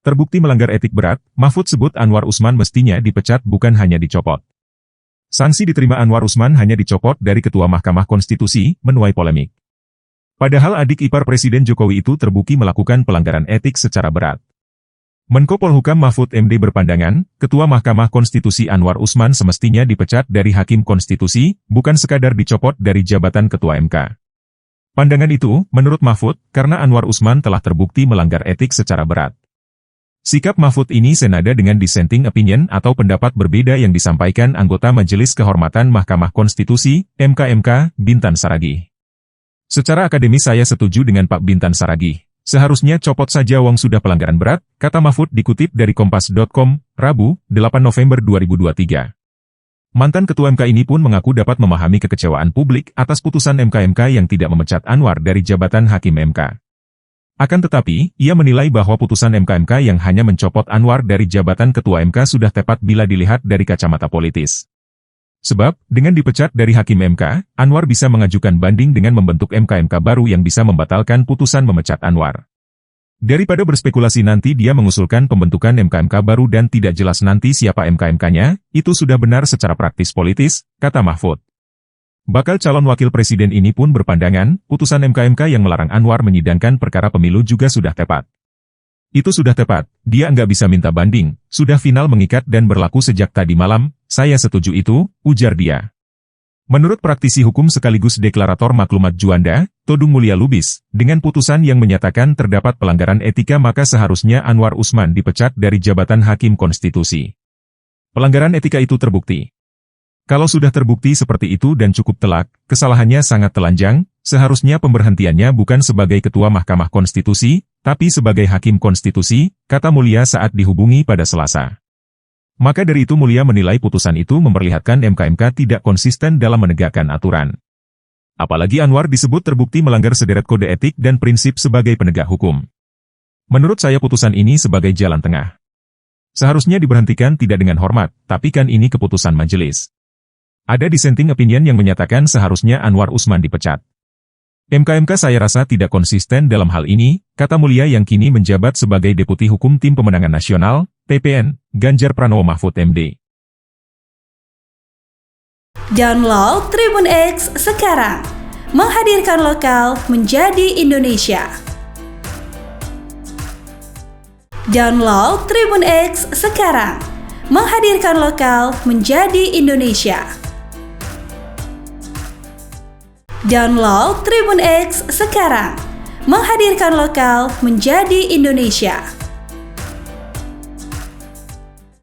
Terbukti melanggar etik berat, Mahfud sebut Anwar Usman mestinya dipecat bukan hanya dicopot. Sanksi diterima Anwar Usman hanya dicopot dari Ketua Mahkamah Konstitusi, menuai polemik. Padahal adik ipar Presiden Jokowi itu terbukti melakukan pelanggaran etik secara berat. Menko Polhukam Mahfud MD berpandangan, Ketua Mahkamah Konstitusi Anwar Usman semestinya dipecat dari Hakim Konstitusi, bukan sekadar dicopot dari jabatan Ketua MK. Pandangan itu, menurut Mahfud, karena Anwar Usman telah terbukti melanggar etik secara berat. Sikap Mahfud ini senada dengan dissenting opinion atau pendapat berbeda yang disampaikan anggota Majelis Kehormatan Mahkamah Konstitusi, MK, Bintan Saragih. Secara akademis saya setuju dengan Pak Bintan Saragih. Seharusnya copot saja wong sudah pelanggaran berat, kata Mahfud dikutip dari Kompas.com, Rabu, 8 November 2023. Mantan Ketua MK ini pun mengaku dapat memahami kekecewaan publik atas putusan MK yang tidak memecat Anwar dari jabatan Hakim MK. Akan tetapi, ia menilai bahwa putusan MK yang hanya mencopot Anwar dari jabatan Ketua MK sudah tepat bila dilihat dari kacamata politis. Sebab, dengan dipecat dari Hakim MK, Anwar bisa mengajukan banding dengan membentuk MK baru yang bisa membatalkan putusan memecat Anwar. Daripada berspekulasi nanti dia mengusulkan pembentukan MK baru dan tidak jelas nanti siapa MK-nya, itu sudah benar secara praktis politis, kata Mahfud. Bakal calon wakil presiden ini pun berpandangan, putusan MK yang melarang Anwar menyidangkan perkara pemilu juga sudah tepat. Itu sudah tepat, dia nggak bisa minta banding, sudah final mengikat dan berlaku sejak tadi malam, saya setuju itu, ujar dia. Menurut praktisi hukum sekaligus deklarator maklumat Juanda, Todung Mulya Lubis, dengan putusan yang menyatakan terdapat pelanggaran etika maka seharusnya Anwar Usman dipecat dari jabatan Hakim Konstitusi. Pelanggaran etika itu terbukti. Kalau sudah terbukti seperti itu dan cukup telak, kesalahannya sangat telanjang, seharusnya pemberhentiannya bukan sebagai Ketua Mahkamah Konstitusi, tapi sebagai Hakim Konstitusi, kata Mulya saat dihubungi pada Selasa. Maka dari itu Mulya menilai putusan itu memperlihatkan MK tidak konsisten dalam menegakkan aturan. Apalagi Anwar disebut terbukti melanggar sederet kode etik dan prinsip sebagai penegak hukum. Menurut saya putusan ini sebagai jalan tengah. Seharusnya diberhentikan tidak dengan hormat, tapi kan ini keputusan majelis. Ada dissenting opinion yang menyatakan seharusnya Anwar Usman dipecat. MK saya rasa tidak konsisten dalam hal ini, kata Mulya yang kini menjabat sebagai Deputi Hukum Tim Pemenangan Nasional, TPN, Ganjar Pranowo Mahfud MD. Download Tribun X sekarang, menghadirkan lokal menjadi Indonesia. Download Tribun X sekarang, menghadirkan lokal menjadi Indonesia. Download Tribun X sekarang, menghadirkan lokal menjadi Indonesia.